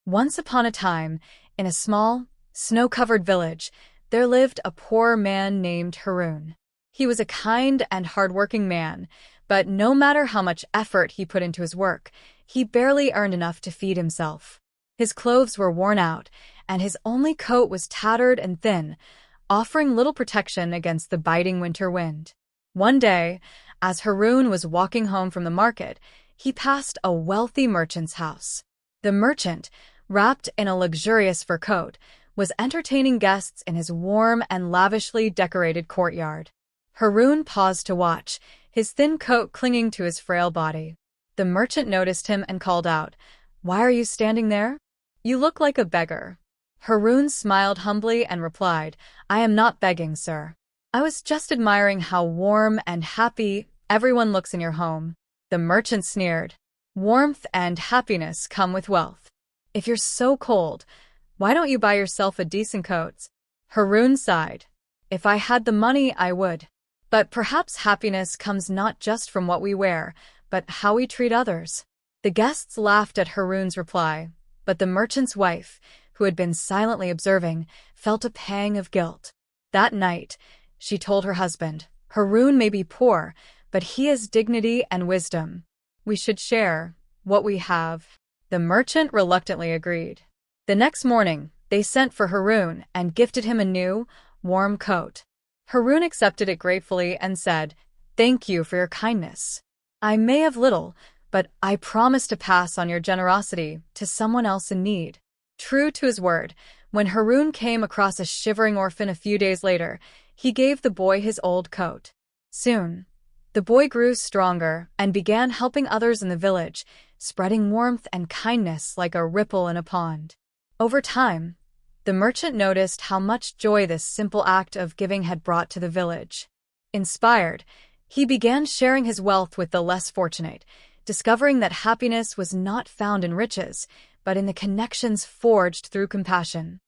Once upon a time, in a small, snow-covered village, there lived a poor man named Haroon. He was a kind and hard-working man, but no matter how much effort he put into his work, he barely earned enough to feed himself. His clothes were worn out, and his only coat was tattered and thin, offering little protection against the biting winter wind. One day, as Haroon was walking home from the market, he passed a wealthy merchant's house. The merchant, wrapped in a luxurious fur coat, was entertaining guests in his warm and lavishly decorated courtyard. Haroon paused to watch, his thin coat clinging to his frail body. The merchant noticed him and called out, "Why are you standing there? You look like a beggar." Haroon smiled humbly and replied, "I am not begging, sir. I was just admiring how warm and happy everyone looks in your home." The merchant sneered, "Warmth and happiness come with wealth. If you're so cold, why don't you buy yourself a decent coat?" Haroon sighed. "If I had the money, I would. But perhaps happiness comes not just from what we wear, but how we treat others." The guests laughed at Haroon's reply, but the merchant's wife, who had been silently observing, felt a pang of guilt. That night, she told her husband, "Haroon may be poor, but he has dignity and wisdom. We should share what we have." The merchant reluctantly agreed. The next morning, they sent for Haroon and gifted him a new, warm coat. Haroon accepted it gratefully and said, "Thank you for your kindness. I may have little, but I promise to pass on your generosity to someone else in need." True to his word, when Haroon came across a shivering orphan a few days later, he gave the boy his old coat. Soon, the boy grew stronger and began helping others in the village, spreading warmth and kindness like a ripple in a pond. Over time, the merchant noticed how much joy this simple act of giving had brought to the village. Inspired, he began sharing his wealth with the less fortunate, discovering that happiness was not found in riches, but in the connections forged through compassion.